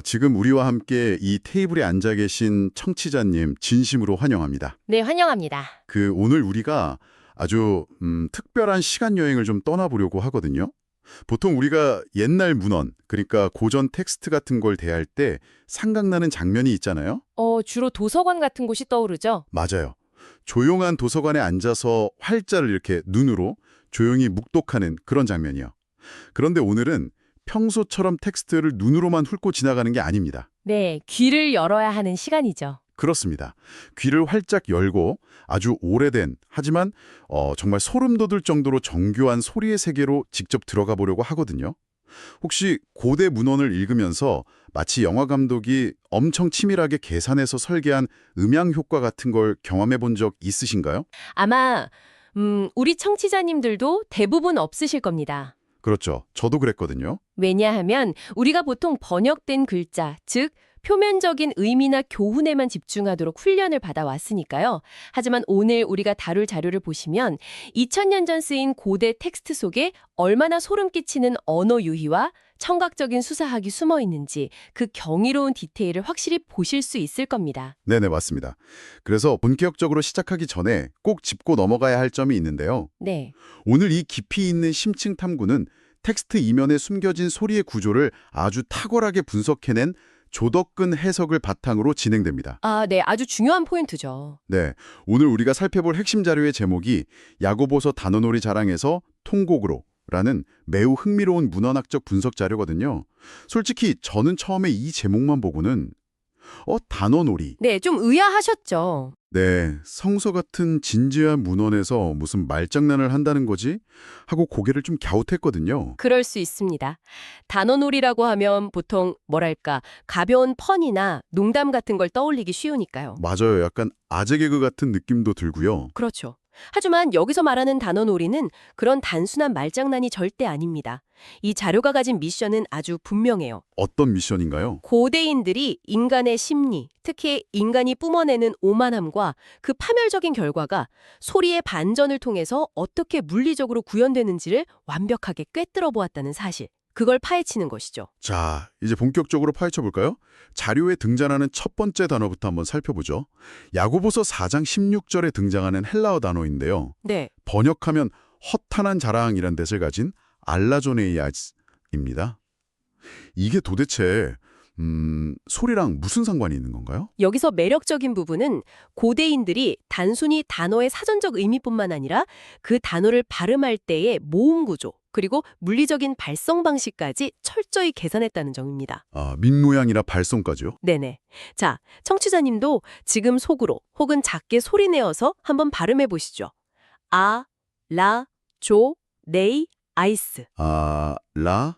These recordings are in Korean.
지금 우리와 함께 이 테이블에 앉아 계신 청취자님 진심으로 환영합니다. 네, 환영합니다. 오늘 우리가 아주 특별한 시간 여행을 좀 떠나보려고 하거든요. 보통 우리가 옛날 문헌, 그러니까 고전 텍스트 같은 걸 대할 때 생각나는 장면이 있잖아요. 주로 도서관 같은 곳이 떠오르죠? 맞아요. 조용한 도서관에 앉아서 활자를 이렇게 눈으로 조용히 묵독하는 그런 장면이요. 그런데 오늘은 평소처럼 텍스트를 눈으로만 훑고 지나가는 게 아닙니다. 네, 귀를 열어야 하는 시간이죠. 그렇습니다. 귀를 활짝 열고 아주 오래된 하지만 정말 소름 돋을 정도로 정교한 소리의 세계로 직접 들어가 보려고 하거든요. 혹시 고대 문헌을 읽으면서 마치 영화 감독이 엄청 치밀하게 계산해서 설계한 음향 효과 같은 걸 경험해 본 적 있으신가요? 아마 우리 청취자님들도 대부분 없으실 겁니다. 그렇죠. 저도 그랬거든요. 왜냐하면 우리가 보통 번역된 글자, 즉 표면적인 의미나 교훈에만 집중하도록 훈련을 받아왔으니까요. 하지만 오늘 우리가 다룰 자료를 보시면 2000년 전 쓰인 고대 텍스트 속에 얼마나 소름 끼치는 언어 유희와 청각적인 수사학이 숨어 있는지 그 경이로운 디테일을 확실히 보실 수 있을 겁니다. 네네, 맞습니다. 그래서 본격적으로 시작하기 전에 꼭 짚고 넘어가야 할 점이 있는데요. 네. 오늘 이 깊이 있는 심층 탐구는 텍스트 이면에 숨겨진 소리의 구조를 아주 탁월하게 분석해낸 조덕근 해석을 바탕으로 진행됩니다. 네, 아주 중요한 포인트죠. 네, 오늘 우리가 살펴볼 핵심 자료의 제목이 야고보서 단어놀이 자랑에서 통곡으로 라는 매우 흥미로운 문헌학적 분석 자료거든요. 솔직히 저는 처음에 이 제목만 보고는 단어놀이. 네, 좀 의아하셨죠. 네, 성서 같은 진지한 문헌에서 무슨 말장난을 한다는 거지? 하고 고개를 좀 갸웃했거든요. 그럴 수 있습니다. 단어놀이라고 하면 보통 뭐랄까 가벼운 펀이나 농담 같은 걸 떠올리기 쉬우니까요. 맞아요. 약간 아재 개그 같은 느낌도 들고요. 그렇죠. 하지만 여기서 말하는 단어놀이는 그런 단순한 말장난이 절대 아닙니다. 이 자료가 가진 미션은 아주 분명해요. 어떤 미션인가요? 고대인들이 인간의 심리, 특히 인간이 뿜어내는 오만함과 그 파멸적인 결과가 소리의 반전을 통해서 어떻게 물리적으로 구현되는지를 완벽하게 꿰뚫어 보았다는 사실. 그걸 파헤치는 것이죠. 자, 이제 본격적으로 파헤쳐 볼까요? 자료에 등장하는 첫 번째 단어부터 한번 살펴보죠. 야고보서 4장 16절에 등장하는 헬라어 단어인데요. 네. 번역하면 허탄한 자랑이란 뜻을 가진 알라조네이아스입니다. 이게 도대체 소리랑 무슨 상관이 있는 건가요? 여기서 매력적인 부분은 고대인들이 단순히 단어의 사전적 의미뿐만 아니라 그 단어를 발음할 때의 모음 구조, 그리고 물리적인 발성 방식까지 철저히 계산했다는 점입니다. 민모양이나 발성까지요? 네네. 자, 청취자님도 지금 속으로 혹은 작게 소리 내어서 한번 발음해 보시죠. 아, 라, 조, 네이, 아이스. 라,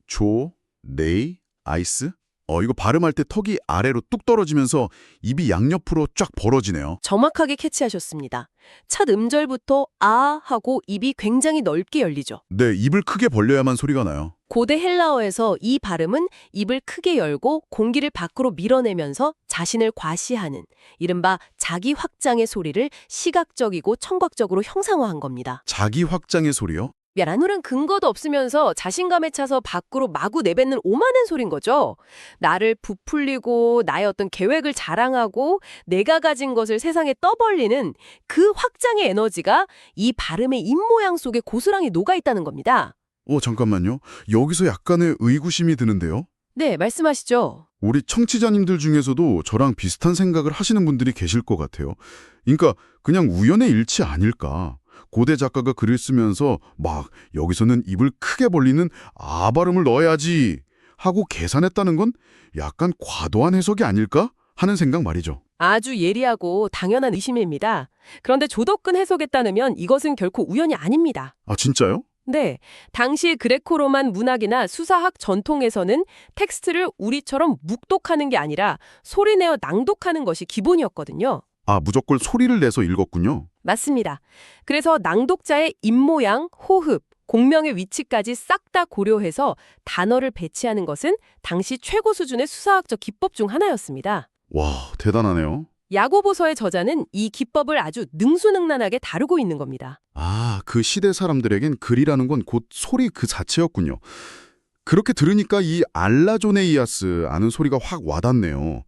조, 네이, 아이스? 이거 발음할 때 턱이 아래로 뚝 떨어지면서 입이 양옆으로 쫙 벌어지네요. 정확하게 캐치하셨습니다. 첫 음절부터 아 하고 입이 굉장히 넓게 열리죠. 네, 입을 크게 벌려야만 소리가 나요. 고대 헬라어에서 이 발음은 입을 크게 열고 공기를 밖으로 밀어내면서 자신을 과시하는 이른바 자기 확장의 소리를 시각적이고 청각적으로 형상화한 겁니다. 자기 확장의 소리요? 아무런 근거도 없으면서 자신감에 차서 밖으로 마구 내뱉는 오만한 소린 거죠. 나를 부풀리고 나의 어떤 계획을 자랑하고 내가 가진 것을 세상에 떠벌리는 그 확장의 에너지가 이 발음의 입모양 속에 고스란히 녹아있다는 겁니다. 잠깐만요. 여기서 약간의 의구심이 드는데요. 네, 말씀하시죠. 우리 청취자님들 중에서도 저랑 비슷한 생각을 하시는 분들이 계실 것 같아요. 그러니까 그냥 우연의 일치 아닐까. 고대 작가가 글을 쓰면서 막 여기서는 입을 크게 벌리는 아 발음을 넣어야지 하고 계산했다는 건 약간 과도한 해석이 아닐까 하는 생각 말이죠. 아주 예리하고 당연한 의심입니다. 그런데 조덕근 해석에 따르면 이것은 결코 우연이 아닙니다. 진짜요? 네, 당시 그레코로만 문학이나 수사학 전통에서는 텍스트를 우리처럼 묵독하는 게 아니라 소리내어 낭독하는 것이 기본이었거든요. 무조건 소리를 내서 읽었군요. 맞습니다. 그래서 낭독자의 입모양, 호흡, 공명의 위치까지 싹 다 고려해서 단어를 배치하는 것은 당시 최고 수준의 수사학적 기법 중 하나였습니다. 와, 대단하네요. 야고보서의 저자는 이 기법을 아주 능수능란하게 다루고 있는 겁니다. 그 시대 사람들에겐 글이라는 건 곧 소리 그 자체였군요. 그렇게 들으니까 이 알라조네이아스 아는 소리가 확 와닿네요.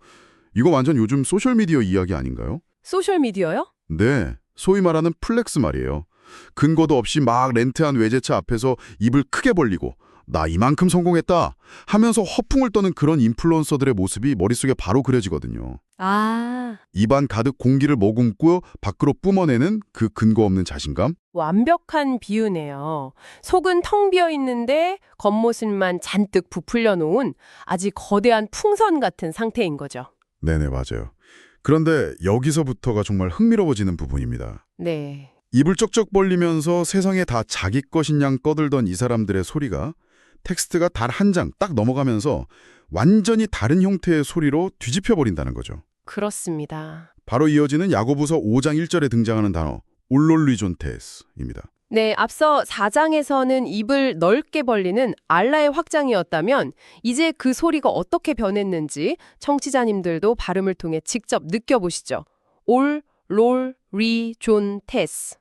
이거 완전 요즘 소셜미디어 이야기 아닌가요? 소셜미디어요? 네, 소위 말하는 플렉스 말이에요. 근거도 없이 막 렌트한 외제차 앞에서 입을 크게 벌리고 나 이만큼 성공했다 하면서 허풍을 떠는 그런 인플루언서들의 모습이 머릿속에 바로 그려지거든요. 아, 입안 가득 공기를 머금고 밖으로 뿜어내는 그 근거 없는 자신감? 완벽한 비유네요. 속은 텅 비어 있는데 겉모습만 잔뜩 부풀려 놓은 아직 거대한 풍선 같은 상태인 거죠. 네네, 맞아요. 그런데 여기서부터가 정말 흥미로워지는 부분입니다. 네. 입을 쩍쩍 벌리면서 세상에 다 자기 것인 양 떠들던 이 사람들의 소리가 텍스트가 단 한 장 딱 넘어가면서 완전히 다른 형태의 소리로 뒤집혀버린다는 거죠. 그렇습니다. 바로 이어지는 야고보서 5장 1절에 등장하는 단어 올롤리존테스입니다. 네, 앞서 4장에서는 입을 넓게 벌리는 알라의 확장이었다면 이제 그 소리가 어떻게 변했는지 청취자님들도 발음을 통해 직접 느껴보시죠. 올, 롤, 리, 존, 테스.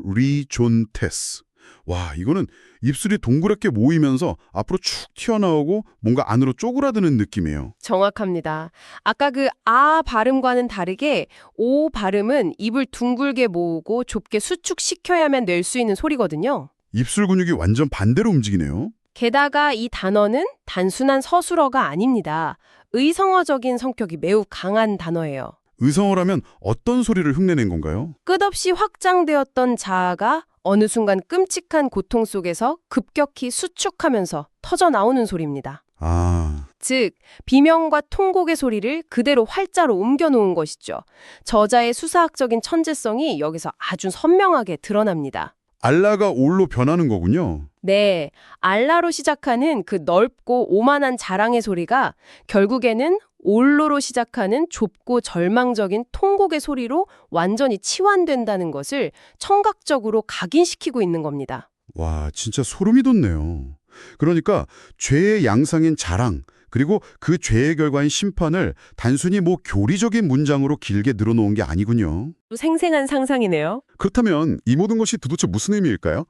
올롤리존테스. 와, 이거는 입술이 동그랗게 모이면서 앞으로 축 튀어나오고 뭔가 안으로 쪼그라드는 느낌이에요. 정확합니다. 아까 그 아 발음과는 다르게 오 발음은 입을 둥글게 모으고 좁게 수축시켜야만 낼 수 있는 소리거든요. 입술 근육이 완전 반대로 움직이네요. 게다가 이 단어는 단순한 서술어가 아닙니다. 의성어적인 성격이 매우 강한 단어예요. 의성어라면 어떤 소리를 흉내낸 건가요? 끝없이 확장되었던 자아가 어느 순간 끔찍한 고통 속에서 급격히 수축하면서 터져 나오는 소리입니다. 아, 즉, 비명과 통곡의 소리를 그대로 활자로 옮겨놓은 것이죠. 저자의 수사학적인 천재성이 여기서 아주 선명하게 드러납니다. 알라가 올로 변하는 거군요. 네, 알라로 시작하는 그 넓고 오만한 자랑의 소리가 결국에는 올로로 시작하는 좁고 절망적인 통곡의 소리로 완전히 치환된다는 것을 청각적으로 각인시키고 있는 겁니다. 와, 진짜 소름이 돋네요. 그러니까 죄의 양상인 자랑, 그리고 그 죄의 결과인 심판을 단순히 뭐 교리적인 문장으로 길게 늘어놓은 게 아니군요. 생생한 상상이네요. 그렇다면 이 모든 것이 도대체 무슨 의미일까요?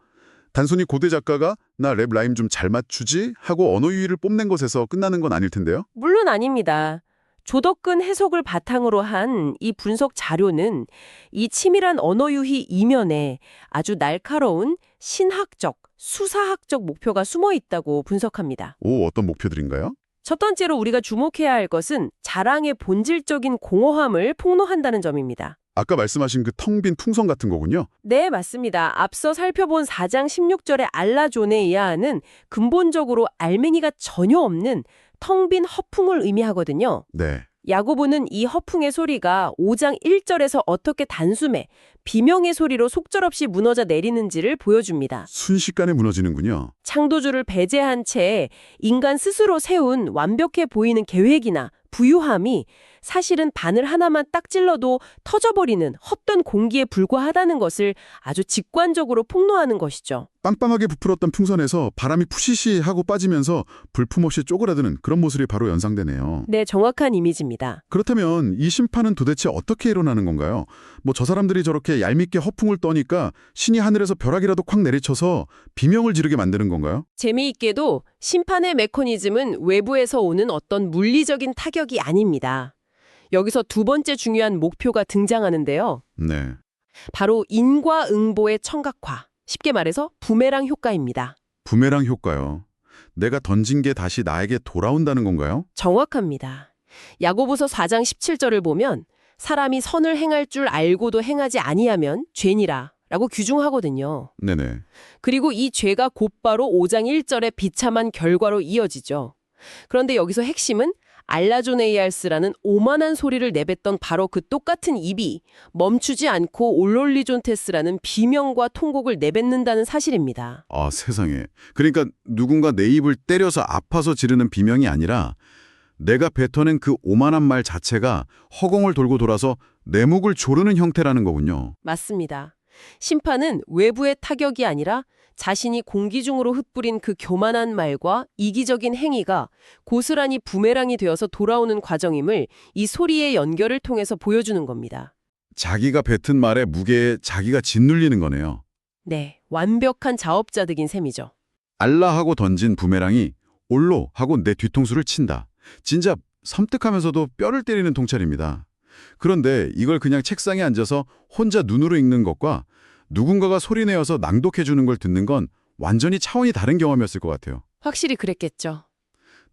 단순히 고대 작가가 나 랩 라임 좀 잘 맞추지 하고 언어 유희를 뽐낸 것에서 끝나는 건 아닐 텐데요. 물론 아닙니다. 조덕근 해석을 바탕으로 한 이 분석 자료는 이 치밀한 언어 유희 이면에 아주 날카로운 신학적, 수사학적 목표가 숨어 있다고 분석합니다. 오, 어떤 목표들인가요? 첫 번째로 우리가 주목해야 할 것은 자랑의 본질적인 공허함을 폭로한다는 점입니다. 아까 말씀하신 그 텅 빈 풍선 같은 거군요. 네, 맞습니다. 앞서 살펴본 4장 16절의 알라조네이아는 근본적으로 알맹이가 전혀 없는 텅 빈 허풍을 의미하거든요. 네. 야고보는 이 허풍의 소리가 5장 1절에서 어떻게 단숨에 비명의 소리로 속절없이 무너져 내리는지를 보여줍니다. 순식간에 무너지는군요. 창조주를 배제한 채 인간 스스로 세운 완벽해 보이는 계획이나 부유함이 사실은 바늘 하나만 딱 찔러도 터져버리는 헛된 공기에 불과하다는 것을 아주 직관적으로 폭로하는 것이죠. 빵빵하게 부풀었던 풍선에서 바람이 푸시시 하고 빠지면서 불품없이 쪼그라드는 그런 모습이 바로 연상되네요. 네, 정확한 이미지입니다. 그렇다면 이 심판은 도대체 어떻게 일어나는 건가요? 뭐 저 사람들이 저렇게 얄밉게 허풍을 떠니까 신이 하늘에서 벼락이라도 콱 내리쳐서 비명을 지르게 만드는 건가요? 재미있게도 심판의 메커니즘은 외부에서 오는 어떤 물리적인 타격이 아닙니다. 여기서 두 번째 중요한 목표가 등장하는데요. 네. 바로 인과응보의 청각화, 쉽게 말해서 부메랑 효과입니다. 부메랑 효과요. 내가 던진 게 다시 나에게 돌아온다는 건가요? 정확합니다. 야고보서 4장 17절을 보면 사람이 선을 행할 줄 알고도 행하지 아니하면 죄니라 라고 규정하거든요. 네네. 그리고 이 죄가 곧바로 5장 1절의 비참한 결과로 이어지죠. 그런데 여기서 핵심은 알라조네이알스라는 오만한 소리를 내뱉던 바로 그 똑같은 입이 멈추지 않고 올롤리존테스라는 비명과 통곡을 내뱉는다는 사실입니다. 아, 세상에. 그러니까 누군가 내 입을 때려서 아파서 지르는 비명이 아니라 내가 뱉어낸 그 오만한 말 자체가 허공을 돌고 돌아서 내 목을 조르는 형태라는 거군요. 맞습니다. 심판은 외부의 타격이 아니라 자신이 공기 중으로 흩뿌린 그 교만한 말과 이기적인 행위가 고스란히 부메랑이 되어서 돌아오는 과정임을 이 소리의 연결을 통해서 보여주는 겁니다. 자기가 뱉은 말의 무게에 자기가 짓눌리는 거네요. 네, 완벽한 자업자득인 셈이죠. 알라 하고 던진 부메랑이 올로 하고 내 뒤통수를 친다. 진짜 섬뜩하면서도 뼈를 때리는 통찰입니다. 그런데 이걸 그냥 책상에 앉아서 혼자 눈으로 읽는 것과 누군가가 소리내어서 낭독해주는 걸 듣는 건 완전히 차원이 다른 경험이었을 것 같아요. 확실히 그랬겠죠.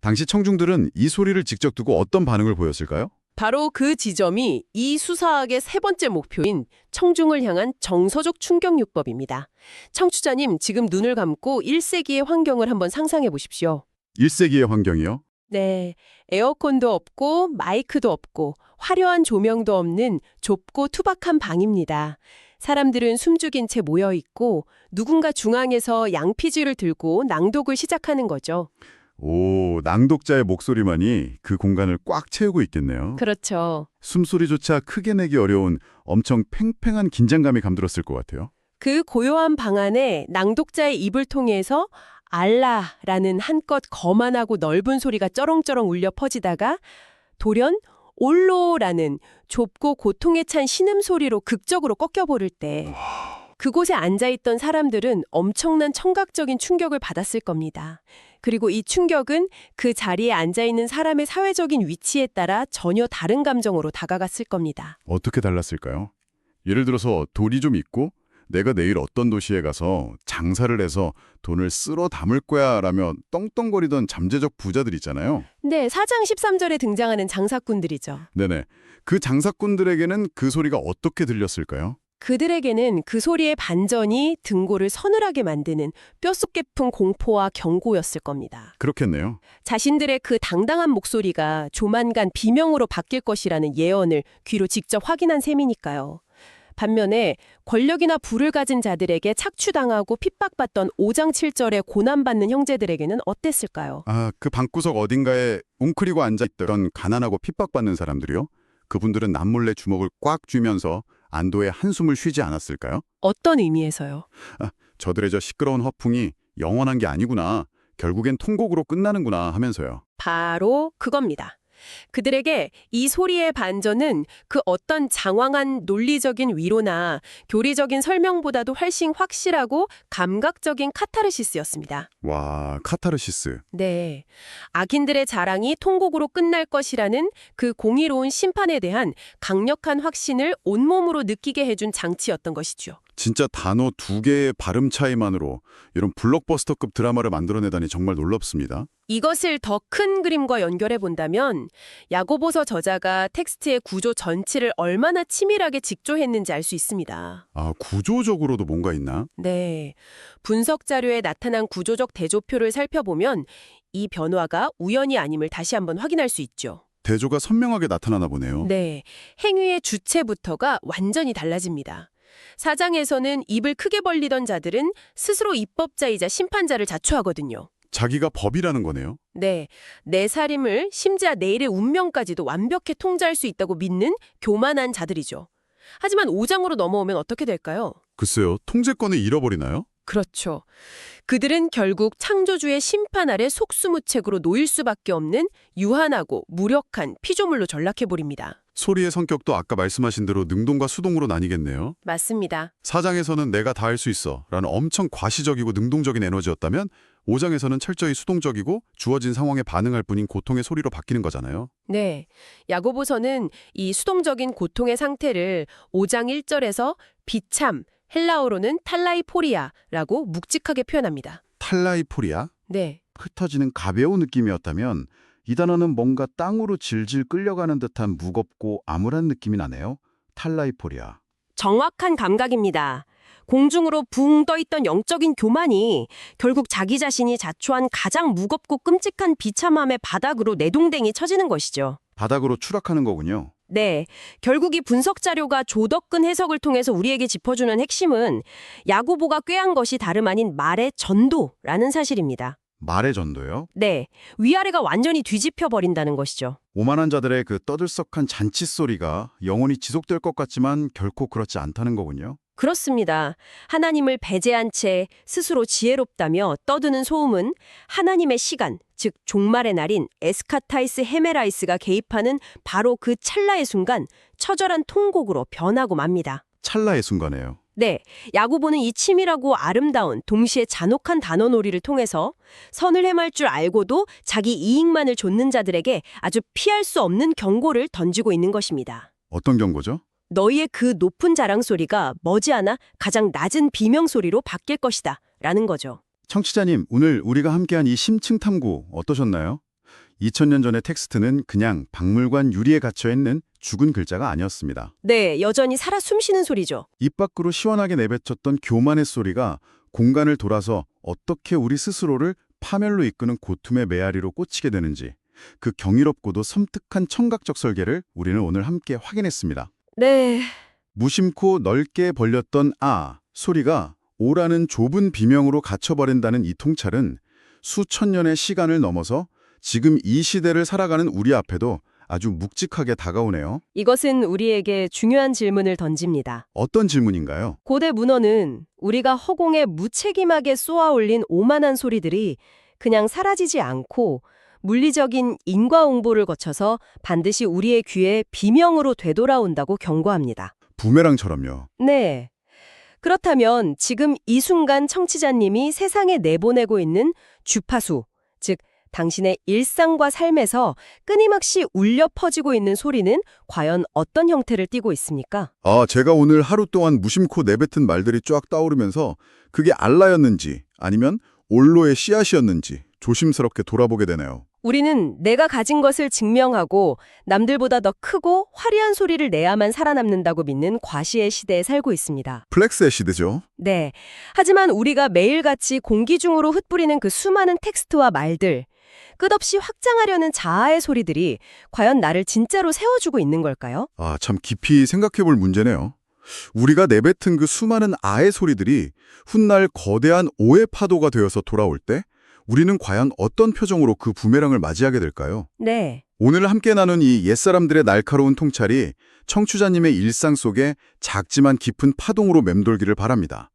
당시 청중들은 이 소리를 직접 듣고 어떤 반응을 보였을까요? 바로 그 지점이 이 수사학의 세 번째 목표인 청중을 향한 정서적 충격요법입니다. 청취자님, 지금 눈을 감고 1세기의 환경을 한번 상상해 보십시오. 1세기의 환경이요? 네, 에어컨도 없고 마이크도 없고 화려한 조명도 없는 좁고 투박한 방입니다. 사람들은 숨죽인 채 모여 있고 누군가 중앙에서 양피지를 들고 낭독을 시작하는 거죠. 오, 낭독자의 목소리만이 그 공간을 꽉 채우고 있겠네요. 그렇죠. 숨소리조차 크게 내기 어려운 엄청 팽팽한 긴장감이 감돌았을 것 같아요. 그 고요한 방 안에 낭독자의 입을 통해서 알라라는 한껏 거만하고 넓은 소리가 쩌렁쩌렁 울려 퍼지다가 돌연 올로라는 좁고 고통에 찬 신음소리로 극적으로 꺾여버릴 때 그곳에 앉아있던 사람들은 엄청난 청각적인 충격을 받았을 겁니다. 그리고 이 충격은 그 자리에 앉아있는 사람의 사회적인 위치에 따라 전혀 다른 감정으로 다가갔을 겁니다. 어떻게 달랐을까요? 예를 들어서 돈이 좀 있고 내가 내일 어떤 도시에 가서 장사를 해서 돈을 쓸어 담을 거야 라며 떵떵거리던 잠재적 부자들 있잖아요. 네, 4장 13절에 등장하는 장사꾼들이죠. 네네. 그 장사꾼들에게는 그 소리가 어떻게 들렸을까요? 그들에게는 그 소리의 반전이 등골을 서늘하게 만드는 뼛속 깊은 공포와 경고였을 겁니다. 그렇겠네요. 자신들의 그 당당한 목소리가 조만간 비명으로 바뀔 것이라는 예언을 귀로 직접 확인한 셈이니까요. 반면에 권력이나 부를 가진 자들에게 착취당하고 핍박받던 5장 7절에 고난받는 형제들에게는 어땠을까요? 아, 그 방구석 어딘가에 웅크리고 앉아있던 가난하고 핍박받는 사람들이요? 그분들은 남몰래 주먹을 꽉 쥐면서 안도의 한숨을 쉬지 않았을까요? 어떤 의미에서요? 저들의 저 시끄러운 허풍이 영원한 게 아니구나. 결국엔 통곡으로 끝나는구나 하면서요. 바로 그겁니다. 그들에게 이 소리의 반전은 그 어떤 장황한 논리적인 위로나 교리적인 설명보다도 훨씬 확실하고 감각적인 카타르시스였습니다. 와, 카타르시스. 네. 악인들의 자랑이 통곡으로 끝날 것이라는 그 공의로운 심판에 대한 강력한 확신을 온몸으로 느끼게 해준 장치였던 것이죠. 진짜 단어 2개의 발음 차이만으로 이런 블록버스터급 드라마를 만들어내다니 정말 놀랍습니다. 이것을 더 큰 그림과 연결해 본다면 야고보서 저자가 텍스트의 구조 전체를 얼마나 치밀하게 직조했는지 알 수 있습니다. 아, 구조적으로도 뭔가 있나? 네. 분석 자료에 나타난 구조적 대조표를 살펴보면 이 변화가 우연이 아님을 다시 한번 확인할 수 있죠. 대조가 선명하게 나타나나 보네요. 네. 행위의 주체부터가 완전히 달라집니다. 4장에서는 입을 크게 벌리던 자들은 스스로 입법자이자 심판자를 자초하거든요. 자기가 법이라는 거네요. 네, 내 살림을 심지어 내일의 운명까지도 완벽히 통제할 수 있다고 믿는 교만한 자들이죠. 하지만 5장으로 넘어오면 어떻게 될까요? 글쎄요, 통제권을 잃어버리나요? 그렇죠. 그들은 결국 창조주의 심판 아래 속수무책으로 놓일 수밖에 없는 유한하고 무력한 피조물로 전락해버립니다. 소리의 성격도 아까 말씀하신 대로 능동과 수동으로 나뉘겠네요. 맞습니다. 4장에서는 내가 다 할 수 있어 라는 엄청 과시적이고 능동적인 에너지였다면 5장에서는 철저히 수동적이고 주어진 상황에 반응할 뿐인 고통의 소리로 바뀌는 거잖아요. 네, 야고보서는 이 수동적인 고통의 상태를 5장 1절에서 비참, 헬라어로는 탈라이포리아라고 묵직하게 표현합니다. 탈라이포리아? 네, 흩어지는 가벼운 느낌이었다면 이 단어는 뭔가 땅으로 질질 끌려가는 듯한 무겁고 암울한 느낌이 나네요. 탈라이포리아. 정확한 감각입니다. 공중으로 붕 떠있던 영적인 교만이 결국 자기 자신이 자초한 가장 무겁고 끔찍한 비참함의 바닥으로 내동댕이 쳐지는 것이죠. 바닥으로 추락하는 거군요. 네, 결국 이 분석 자료가 조덕근 해석을 통해서 우리에게 짚어주는 핵심은 야고보가 꾀한 것이 다름 아닌 말의 전도라는 사실입니다. 말의 전도요? 네, 위아래가 완전히 뒤집혀 버린다는 것이죠. 오만한 자들의 그 떠들썩한 잔치 소리가 영원히 지속될 것 같지만 결코 그렇지 않다는 거군요. 그렇습니다. 하나님을 배제한 채 스스로 지혜롭다며 떠드는 소음은 하나님의 시간, 즉 종말의 날인 에스카타이스 헤메라이스가 개입하는 바로 그 찰나의 순간 처절한 통곡으로 변하고 맙니다. 찰나의 순간에요. 네, 야구보는 이 치밀하고 아름다운 동시에 잔혹한 단어놀이를 통해서 선을 헤맬 줄 알고도 자기 이익만을 좇는 자들에게 아주 피할 수 없는 경고를 던지고 있는 것입니다. 어떤 경고죠? 너희의 그 높은 자랑소리가 머지않아 가장 낮은 비명소리로 바뀔 것이다 라는 거죠. 청취자님, 오늘 우리가 함께한 이 심층 탐구 어떠셨나요? 2000년 전의 텍스트는 그냥 박물관 유리에 갇혀있는 죽은 글자가 아니었습니다. 네, 여전히 살아 숨쉬는 소리죠. 입 밖으로 시원하게 내뱉었던 교만의 소리가 공간을 돌아서 어떻게 우리 스스로를 파멸로 이끄는 고tum의 메아리로 꽂히게 되는지, 그 경이롭고도 섬뜩한 청각적 설계를 우리는 오늘 함께 확인했습니다. 네, 무심코 넓게 벌렸던 아 소리가 오라는 좁은 비명으로 갇혀버린다는 이 통찰은 수천 년의 시간을 넘어서 지금 이 시대를 살아가는 우리 앞에도 아주 묵직하게 다가오네요. 이것은 우리에게 중요한 질문을 던집니다. 어떤 질문인가요? 고대 문헌은 우리가 허공에 무책임하게 쏘아올린 오만한 소리들이 그냥 사라지지 않고 물리적인 인과응보를 거쳐서 반드시 우리의 귀에 비명으로 되돌아온다고 경고합니다. 부메랑처럼요. 네. 그렇다면 지금 이 순간 청취자님이 세상에 내보내고 있는 주파수, 즉 당신의 일상과 삶에서 끊임없이 울려 퍼지고 있는 소리는 과연 어떤 형태를 띠고 있습니까? 제가 오늘 하루 동안 무심코 내뱉은 말들이 쫙 떠오르면서 그게 알라였는지 아니면 올로의 씨앗이었는지 조심스럽게 돌아보게 되네요. 우리는 내가 가진 것을 증명하고 남들보다 더 크고 화려한 소리를 내야만 살아남는다고 믿는 과시의 시대에 살고 있습니다. 플렉스의 시대죠. 네. 하지만 우리가 매일같이 공기 중으로 흩뿌리는 그 수많은 텍스트와 말들, 끝없이 확장하려는 자아의 소리들이 과연 나를 진짜로 세워주고 있는 걸까요? 참 깊이 생각해볼 문제네요. 우리가 내뱉은 그 수많은 아의 소리들이 훗날 거대한 오의 파도가 되어서 돌아올 때 우리는 과연 어떤 표정으로 그 부메랑을 맞이하게 될까요? 네. 오늘 함께 나눈 이 옛사람들의 날카로운 통찰이 청취자님의 일상 속에 작지만 깊은 파동으로 맴돌기를 바랍니다.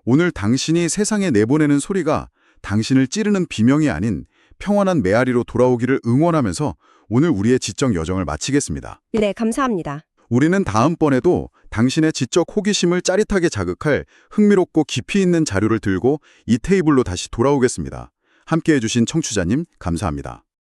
오늘 당신이 세상에 내보내는 소리가 당신을 찌르는 비명이 아닌 평안한 메아리로 돌아오기를 응원하면서 오늘 우리의 지적 여정을 마치겠습니다. 네, 감사합니다. 우리는 다음번에도 당신의 지적 호기심을 짜릿하게 자극할 흥미롭고 깊이 있는 자료를 들고 이 테이블로 다시 돌아오겠습니다. 함께해 주신 청취자님 감사합니다.